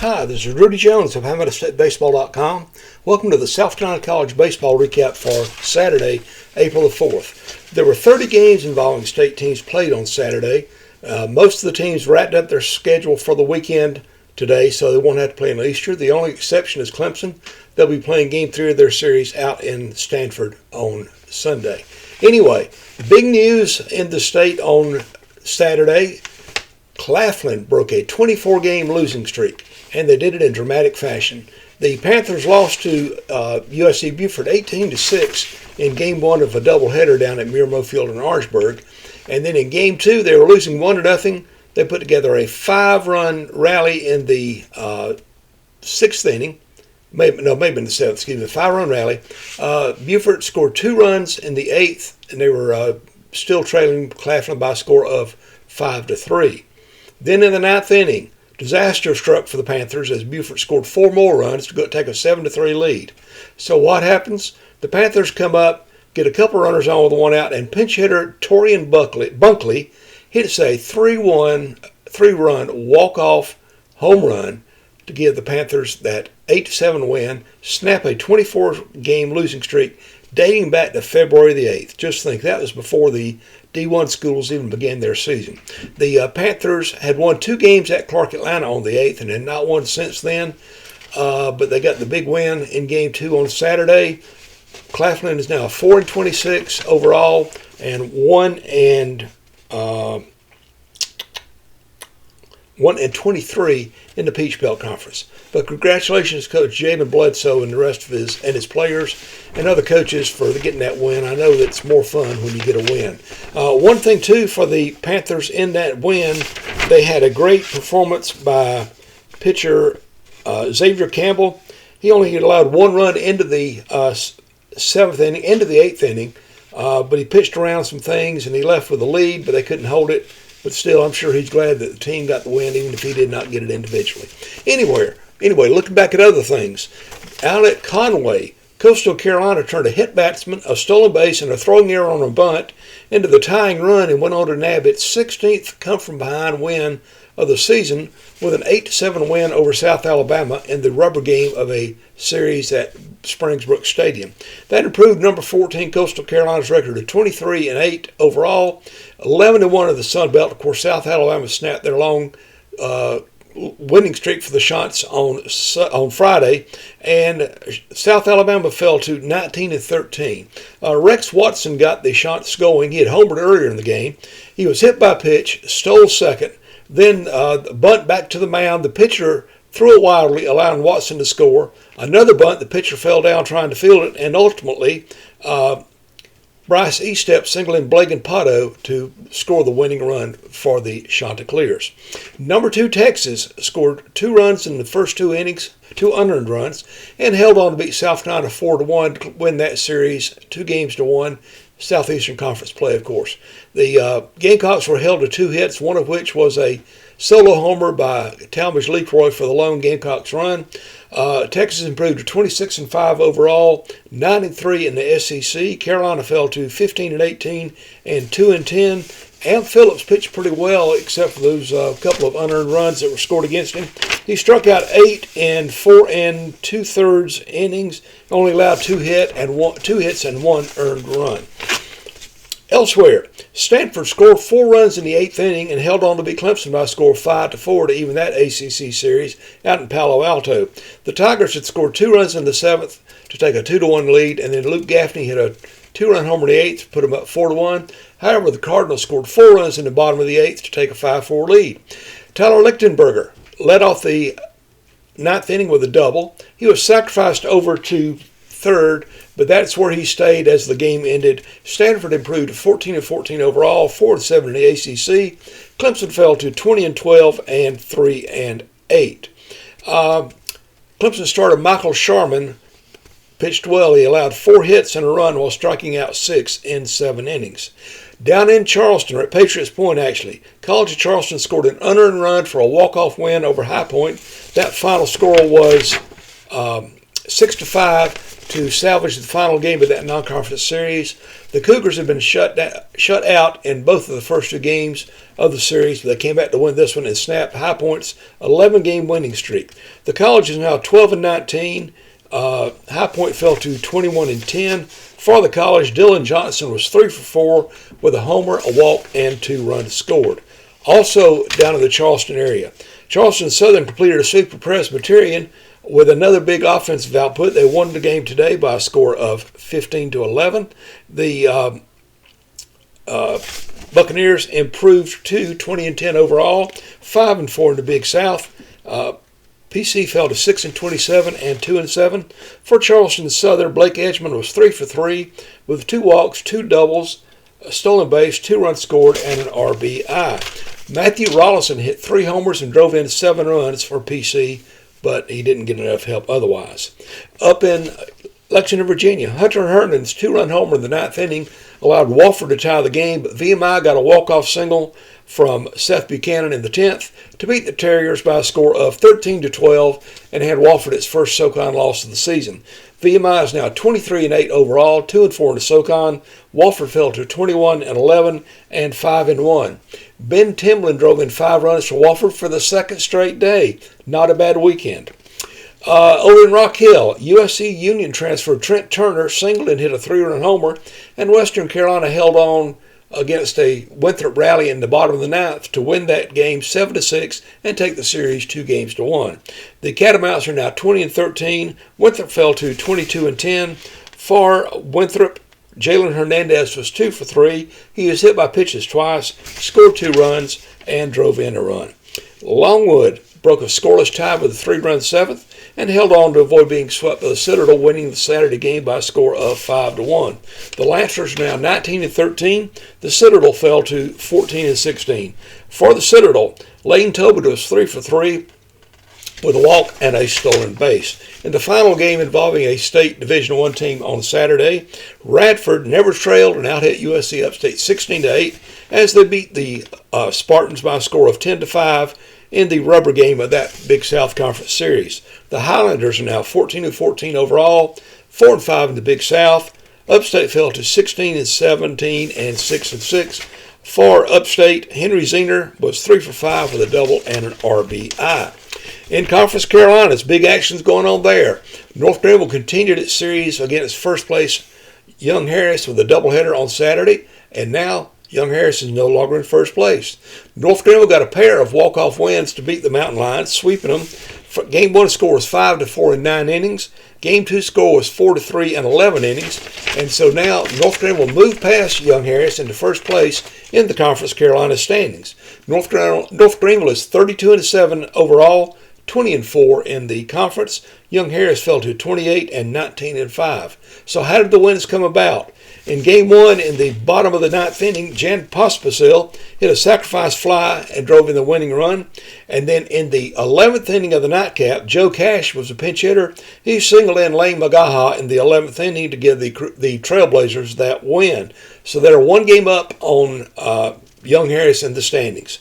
Hi, this is Rudy Jones of HamiltonStateBaseball.com. Welcome to the South Carolina College Baseball Recap for Saturday, April the 4th. There were 30 games involving state teams played on Saturday. Most of the teams wrapped up their schedule for the weekend today, so they won't have to play in Easter. The only exception is Clemson. They'll be playing Game 3 of their series out in Stanford on Sunday. Anyway, big news in the state on Saturday. Claflin broke a 24-game losing streak, and they did it in dramatic fashion. The Panthers lost to USC Beaufort 18-6 in Game 1 of a doubleheader down at Miramar Field in Orangeburg. And then in Game 2, they were losing 1-0. They put together a 5-run rally in the 6th inning. Maybe in the 7th, excuse me, a 5-run rally. Beaufort scored 2 runs in the 8th, and they were still trailing Claflin by a score of 5-3. Then in the 9th inning, disaster struck for the Panthers as Beaufort scored 4 more runs to take a 7-3 lead. So what happens? The Panthers come up, get a couple runners on with 1 out, and pinch hitter Torian Bunkley hits a 3-run walk-off home run to give the Panthers that 8-7 win, snap a 24-game losing streak dating back to February the 8th. Just think, that was before the D1 schools even began their season. The Panthers had won 2 games at Clark, Atlanta on the 8th and had not won since then, but they got the big win in Game 2 on Saturday. Claflin is now 4-26 overall and 1-23 in the Peach Belt Conference. But congratulations, Coach Jamin Bledsoe and the rest of his players and other coaches for getting that win. I know that it's more fun when you get a win. One thing, too, for the Panthers in that win, they had a great performance by pitcher Xavier Campbell. He only allowed 1 run into the 7th inning, into the 8th inning, but he pitched around some things and he left with a lead, but they couldn't hold it. But still, I'm sure he's glad that the team got the win, even if he did not get it individually. Anyway, looking back at other things, out at Conway, Coastal Carolina turned a hit batsman, a stolen base, and a throwing error on a bunt into the tying run and went on to nab its 16th come-from-behind win of the season with an 8-7 win over South Alabama in the rubber game of a series at Springbrook Stadium. That improved number 14 Coastal Carolina's record to 23-8 overall, 11-1 of the Sun Belt. Of course, South Alabama snapped their long winning streak for the Shots on Friday, and South Alabama fell to 19-13. Rex Watson got the Shots going. He had homered earlier in the game. He was hit by a pitch, stole second, then bunt back to the mound. The pitcher threw it wildly, allowing Watson to score. Another bunt, the pitcher fell down trying to field it, and ultimately Bryce Estep singled Blagan Pato to score the winning run for the Chanticleers. Number 2 Texas scored 2 runs in the first 2 innings, 2 unearned runs, and held on to beat South Carolina 4-1 to win that series 2-1. Southeastern Conference play, of course. The Gamecocks were held to 2 hits, one of which was a solo homer by Talmadge Leakroy for the lone Gamecocks run. Texas improved to 26-5 overall, 9-3 in the SEC. Carolina fell to 15-18 and 2-10. Am Phillips pitched pretty well, except for those couple of unearned runs that were scored against him. He struck out 8 in 4 2/3 innings, only allowed 2 hits and 1 earned run. Elsewhere, Stanford scored 4 runs in the 8th inning and held on to beat Clemson by a score of 5-4 to even that ACC series out in Palo Alto. The Tigers had scored 2 runs in the 7th to take a 2-1 lead, and then Luke Gaffney hit a 2-run homer in the 8th to put them up 4-1. However, the Cardinals scored 4 runs in the bottom of the 8th to take a 5-4 lead. Tyler Lichtenberger led off the 9th inning with a double. He was sacrificed over to third, but that's where he stayed as the game ended. Stanford improved to 14-14 overall, 4-7 in the ACC. Clemson fell to 20-12 and 3-8. Clemson starter Michael Sharman pitched well. He allowed 4 hits and a run while striking out 6 in 7 innings. Down in Charleston, or at Patriots Point actually, College of Charleston scored an unearned run for a walk-off win over High Point. That final score was 6-5 to salvage the final game of that non-conference series. The Cougars have been shut out in both of the first two games of the series, but they came back to win this one and snapped High Point's 11-game winning streak. The College is now 12-19. High Point fell to 21-10. For the College, Dylan Johnson was 3 for 4 with a homer, a walk, and 2 runs scored. Also down in the Charleston area, Charleston Southern completed a Super Presbyterian with another big offensive output. They won the game today by a score of 15-11. The Buccaneers improved to 20-10 overall, 5-4 in the Big South. PC fell to 6-27 and 2-7. For Charleston Southern, Blake Edgman was 3 for 3 with 2 walks, 2 doubles, a stolen base, 2 runs scored, and an RBI. Matthew Rollison hit 3 homers and drove in 7 runs for PC, but he didn't get enough help otherwise. Up in Lexington, Virginia, Hunter Herndon's 2-run homer in the 9th inning allowed Wofford to tie the game, but VMI got a walk-off single from Seth Buchanan in the 10th to beat the Terriers by a score of 13-12 and had Wofford its first SoCon loss of the season. VMI is now 23-8 overall, 2-4 in the SoCon. Wofford fell to 21-11 and 5-1. Ben Timlin drove in 5 runs for Wofford for the second straight day. Not a bad weekend. Over in Rock Hill, USC Union transfer Trent Turner singled and hit a 3-run homer, and Western Carolina held on against a Winthrop rally in the bottom of the 9th to win that game 7-6 and take the series 2-1. The Catamounts are now 20-13. Winthrop fell to 22-10. For Winthrop, Jalen Hernandez was 2 for 3. He was hit by pitches twice, scored 2 runs, and drove in a run. Longwood broke a scoreless tie with a 3-run 7th and held on to avoid being swept by the Citadel, winning the Saturday game by a score of 5-1. The Lancers are now 19-13. The Citadel fell to 14-16. For the Citadel, Lane Tobin was 3 for 3 with a walk and a stolen base. In the final game involving a state Division I team on Saturday, Radford never trailed and out-hit USC Upstate 16-8 as they beat the Spartans by a score of 10-5 in the rubber game of that Big South Conference Series. The Highlanders are now 14-14 overall, 4-5 in the Big South. Upstate fell to 16-17 and 6-6. For Upstate, Henry Zener was 3 for 5 with a double and an RBI. In Conference Carolinas, big actions going on there. North Greenville continued its series against first place Young Harris with a doubleheader on Saturday, and now Young Harris is no longer in first place. North Greenville got a pair of walk-off wins to beat the Mountain Lions, sweeping them. Game 1 score was 5-4 in 9 innings. Game 2 score was 4-3 in 11 innings. And so now North Greenville moved past Young Harris into first place in the Conference Carolina standings. North Greenville is 32-7 overall, 20-4 in the conference. Young Harris fell to 28 and 19-5. So how did the wins come about? In Game 1, in the bottom of the 9th inning, Jan Pospisil hit a sacrifice fly and drove in the winning run. And then in the 11th inning of the nightcap, Joe Cash was a pinch hitter. He singled in Lane Magaha in the 11th inning to give the Trailblazers that win. So they're 1 game up on Young Harris in the standings.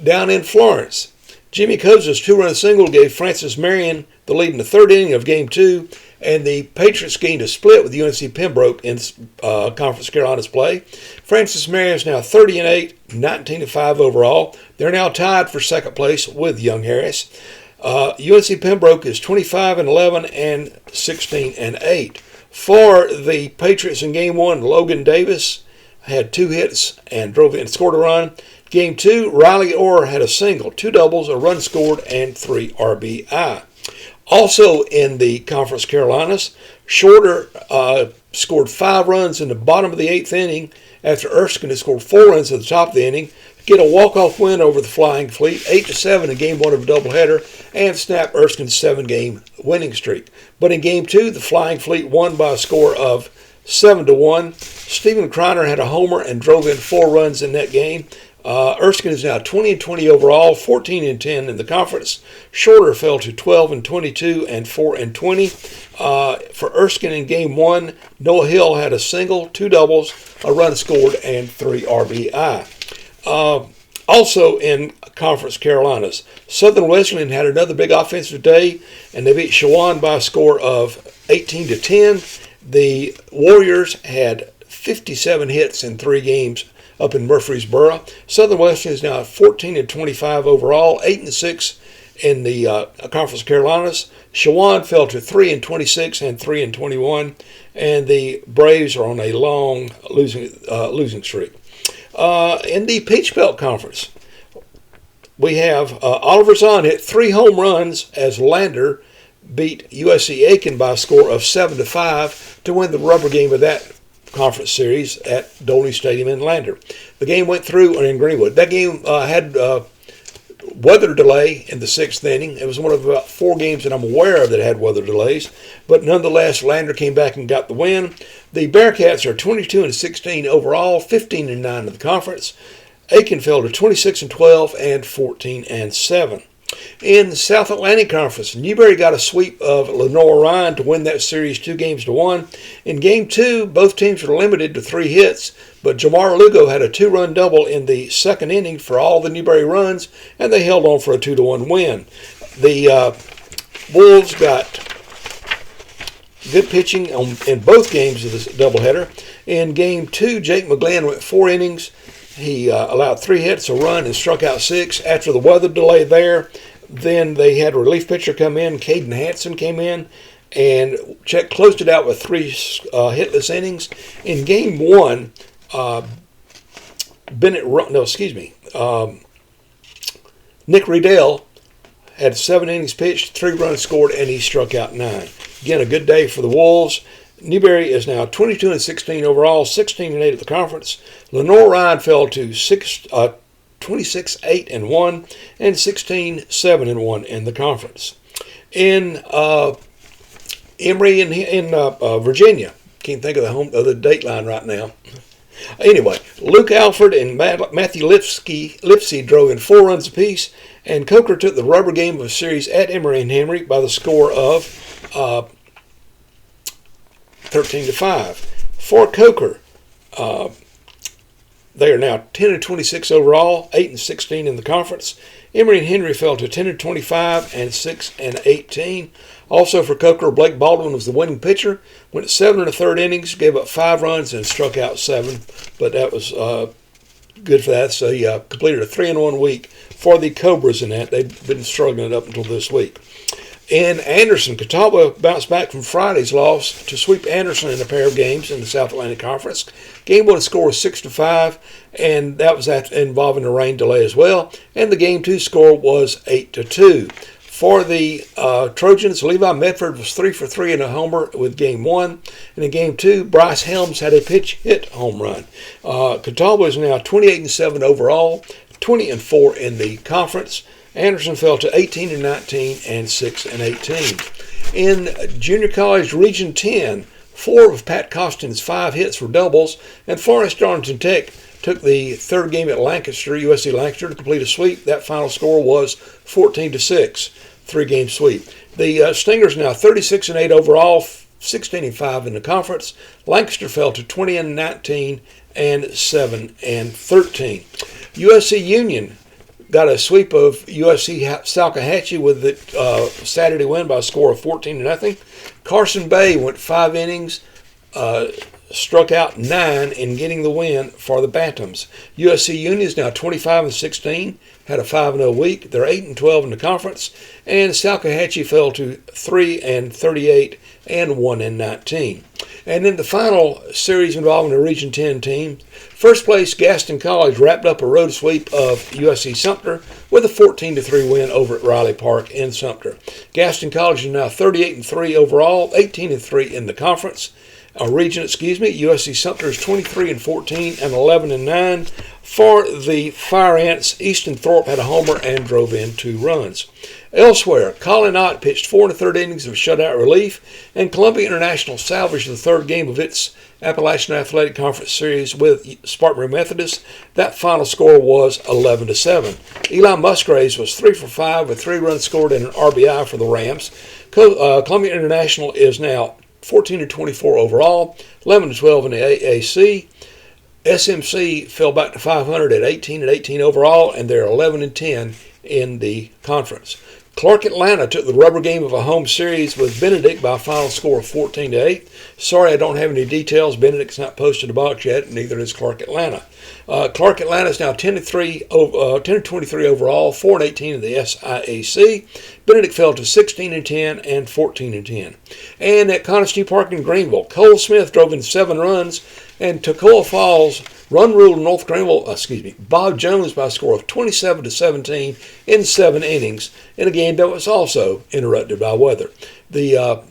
Down in Florence, Jimmy Coza's 2-run single gave Francis Marion the lead in the 3rd inning of Game 2, and the Patriots gained a split with UNC Pembroke in Conference Carolina's play. Francis Marion is now 30-8, 19-5 overall. They're now tied for second place with Young Harris. UNC Pembroke is 25-11 and 16-8. For the Patriots in Game 1, Logan Davis had 2 hits and drove in and scored a run. Game 2, Riley Orr had a single, 2 doubles, a run scored, and 3 RBI. Also in the Conference Carolinas, Shorter scored 5 runs in the bottom of the 8th inning after Erskine had scored 4 runs at the top of the inning, get a walk-off win over the Flying Fleet, 8-7 in Game 1 of a doubleheader, and snap Erskine's 7-game winning streak. But in Game 2, the Flying Fleet won by a score of 7-1. Stephen Kreiner had a homer and drove in 4 runs in that game. Erskine is now 20-20 overall, 14-10 in the conference. Shorter fell to 12-22 and 4-20. For Erskine in Game 1, Noah Hill had a single, 2 doubles, a run scored, and 3 RBI. Also in Conference Carolinas, Southern Wesleyan had another big offensive day, and they beat Shawan by a score of 18-10. The Warriors had 57 hits in 3 games up in Murfreesboro. Southern Wesleyan is now 14-25 overall, 8-6 in the Conference Carolinas. Shawan fell to 3-26 and 3-21, and the Braves are on a long losing streak. In the Peach Belt Conference, we have Oliver Zahn hit 3 home runs as Lander beat USC Aiken by a score of 7-5 to win the rubber game of that conference series at Dolney Stadium in Lander. The game went through in Greenwood. That game had weather delay in the 6th inning. It was one of about 4 games that I'm aware of that had weather delays, but nonetheless, Lander came back and got the win. The Bearcats are 22-16 overall, 15-9 in the conference. Aiken fell to 26-12 and 14-7. In the South Atlantic Conference, Newberry got a sweep of Lenore-Ryan to win that series 2-1. In Game 2, both teams were limited to 3 hits, but Jamar Lugo had a 2-run double in the 2nd inning for all the Newberry runs, and they held on for a 2-1 win. The Wolves got good pitching in both games of this doubleheader. In Game 2, Jake McGlenn went 4 innings. He allowed 3 hits, a run, and struck out 6. After the weather delay there, then they had a relief pitcher come in. Caden Hansen came in and closed it out with 3 hitless innings. In Game 1, Nick Riedel had 7 innings pitched, 3 runs scored, and he struck out 9. Again, a good day for the Wolves. Newberry is now 22-16 overall, 16-8 at the conference. Lenore-Ryan fell to 26-8-1 and 16-7-1 in the conference. In Emory in Virginia, can't think of the date line right now. Anyway, Luke Alford and Matthew Lipsy drove in 4 runs apiece, and Coker took the rubber game of the series at Emory and Henry by the score of 13-5. For Coker, they are now 10-26 overall, 8-16 in the conference. Emory and Henry fell to 10-25 and 6-18. Also for Coker, Blake Baldwin was the winning pitcher. Went 7 1/3 innings, gave up 5 runs and struck out 7. But that was good for that. So he completed a 3-1 week for the Cobras in that. They've been struggling up until this week. In Anderson, Catawba bounced back from Friday's loss to sweep Anderson in a pair of games in the South Atlantic Conference. Game 1 score was 6-5, and that was involving a rain delay as well. And the Game 2 score was 8-2. For the Trojans, Levi Medford was 3 for 3 in a homer with Game 1. And in Game 2, Bryce Helms had a pitch hit home run. Catawba is now 28-7 overall, 20-4 in the conference. Anderson fell to 18-19 and 6-18. In Junior College Region 10, 4 of Pat Costin's 5 hits were doubles, and Forest Darlington Tech took the 3rd game at Lancaster, USC Lancaster, to complete a sweep. That final score was 14-6, 3-game sweep. The Stingers now 36-8 overall, 16-5 in the conference. Lancaster fell to 20-19 and 7-13. USC Union got a sweep of USC Salcahatchee with the Saturday win by a score of 14-0. Carson Bay went 5 innings, struck out 9 in getting the win for the Bantams. USC Union is now 25-16, had a 5-0 week. They're 8-12 in the conference, and Salcahatchee fell to 3-38 and 1-19. And in the final series involving the Region 10 team, first place Gaston College wrapped up a road sweep of USC Sumter with a 14-3 win over at Riley Park in Sumter. Gaston College is now 38-3 overall, 18-3 in the conference. USC Sumter is 23-14 and 11-9. For the Fire Ants, Easton Thorpe had a homer and drove in 2 runs. Elsewhere, Colin Ott pitched 4 1/3 innings of shutout relief, and Columbia International salvaged the 3rd game of its Appalachian Athletic Conference Series with Spartanburg Methodist. That final score was 11-7. Eli Musgraves was 3 for 5 with 3 runs scored and an RBI for the Rams. Columbia International is now 14-24 overall, 11-12 in the AAC. SMC fell back to 500 at 18-18 overall, and they're 11-10 in the conference. Clark Atlanta took the rubber game of a home series with Benedict by a final score of 14-8. Sorry, I don't have any details. Benedict's not posted a box yet, neither is Clark Atlanta. Clark Atlanta is now 10-23 overall, 4-18 in the SIAC. Benedict fell to 16-10 and 14-10. And at Conisty Park in Greenville, Cole Smith drove in 7 runs, and Toccoa Falls run ruled North Greenville, Bob Jones by a score of 27-17 in 7 innings in a game that was also interrupted by weather. The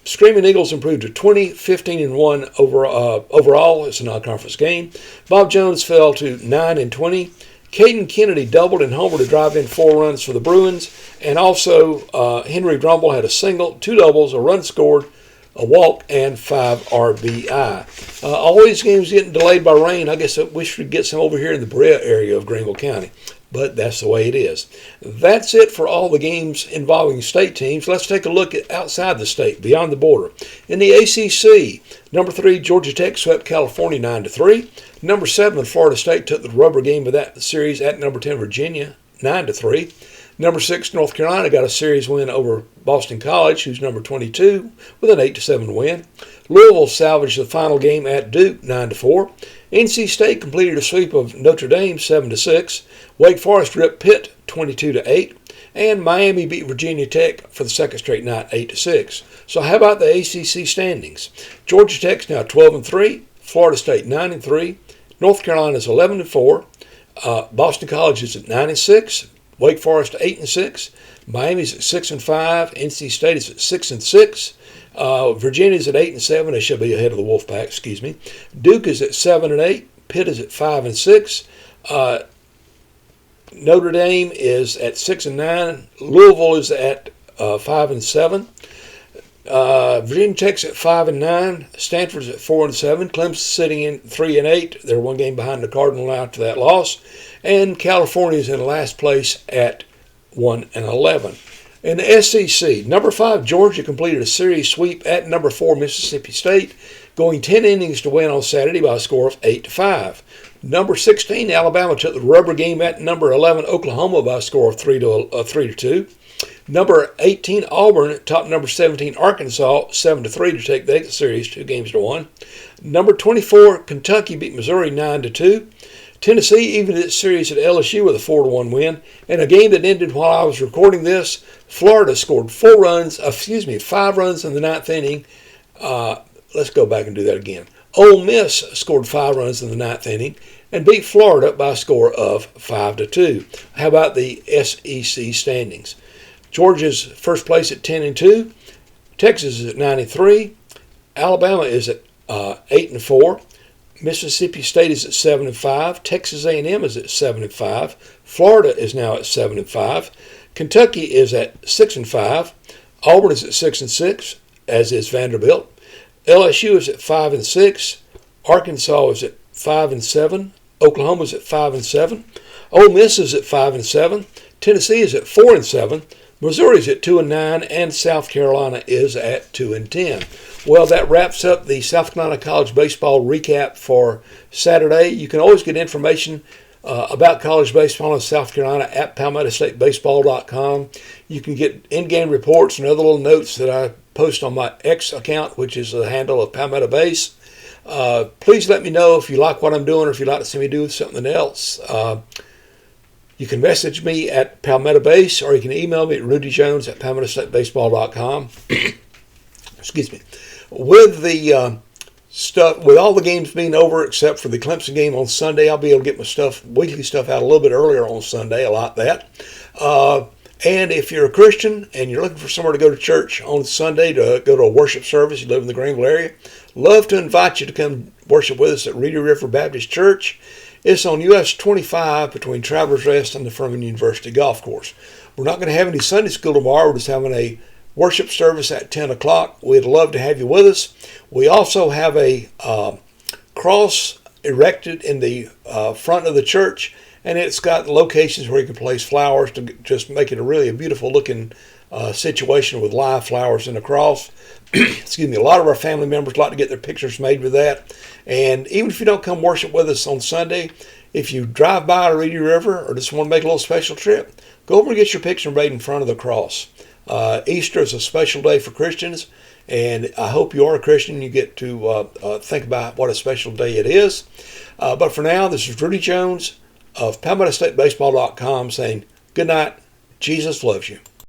Screaming Eagles improved to 20-15-1 overall. It's a non-conference game. Bob Jones fell to 9-20. Caden Kennedy doubled and homered to drive in 4 runs for the Bruins. And also Henry Drumble had a single, 2 doubles, a run scored, a walk, and 5 RBI. All these games getting delayed by rain. I guess I wish we'd get some over here in the Berea area of Greenville County. But that's the way it is. That's it for all the games involving state teams. Let's take a look at outside the state, beyond the border. In the ACC, number 3, Georgia Tech swept California 9-3. Number 7, Florida State took the rubber game of that series at number 10, Virginia, 9-3. Number 6, North Carolina got a series win over Boston College, who's number 22, with an 8-7 win. Louisville salvaged the final game at Duke, 9-4. NC State completed a sweep of Notre Dame, 7-6. Wake Forest ripped Pitt, 22-8. And Miami beat Virginia Tech for the second straight night, 8-6. So how about the ACC standings? Georgia Tech's now 12-3. Florida State 9-3. North Carolina's 11-4. Boston College is at 9-6. Wake Forest 8-6, Miami's at 6-5, NC State is at 6-6, Virginia's at 8-7. They should be ahead of the Wolfpack. Duke is at 7-8, Pitt is at 5-6, Notre Dame is at 6-9, Louisville is at 5-7. Virginia Tech's at 5-9, Stanford's at 4-7, Clemson's sitting in 3-8. They're 1 game behind the Cardinal after that loss, and California's in last place at 1-11. In the SEC, number 5 Georgia completed a series sweep at number 4 Mississippi State, going 10 innings to win on Saturday by a score of 8-5. Number 16 Alabama took the rubber game at number 11 Oklahoma by a score of 3-2. Number 18, Auburn topped number 17, Arkansas, 7-3 to take the series 2-1. Number 24, Kentucky beat Missouri 9-2. Tennessee evened its series at LSU with a 4-1 win. In a game that ended while I was recording this, Florida scored 5 runs in the 9th inning. Let's go back and do that again. Ole Miss scored 5 runs in the 9th inning and beat Florida by a score of 5-2. How about the SEC standings? Georgia's first place at 10-2. Texas is at 9-3. Alabama is at 8-4. Mississippi State is at 7-5. Texas A&M is at 7-5. Florida is now at 7-5. Kentucky is at 6-5. Auburn is at 6-6, as is Vanderbilt. LSU is at 5-6. Arkansas is at 5-7. Oklahoma is at 5-7. Ole Miss is at 5-7. Tennessee is at 4-7. Missouri is at 2-9, and South Carolina is at 2-10. Well, that wraps up the South Carolina College Baseball recap for Saturday. You can always get information about college baseball in South Carolina at PalmettoStateBaseball.com. You can get in-game reports and other little notes that I post on my X account, which is the handle of Palmetto Base. Please let me know if you like what I'm doing or if you'd like to see me do something else. You can message me at Palmetto Base, or you can email me at rudyjones at PalmettoStateBaseball.com. Excuse me. With the with all the games being over except for the Clemson game on Sunday, I'll be able to get my weekly stuff out a little bit earlier on Sunday. I like that. And if you're a Christian and you're looking for somewhere to go to church on Sunday, to go to a worship service, you live in the Greenville area, love to invite you to come worship with us at Reedy River Baptist Church. It's on US 25 between Travelers Rest and the Furman University Golf Course. We're not going to have any Sunday school tomorrow. We're just having a worship service at 10 o'clock. We'd love to have you with us. We also have a cross erected in the front of the church, and it's got locations where you can place flowers to just make it a beautiful looking situation with live flowers in the cross. Excuse me. A lot of our family members like to get their pictures made with that. And even if you don't come worship with us on Sunday, if you drive by the Reedy River or just want to make a little special trip, go over and get your picture made in front of the cross. Easter is a special day for Christians, and I hope you are a Christian. You get to think about what a special day it is. But for now, this is Rudy Jones of PalmettoStateBaseball.com saying good night. Jesus loves you.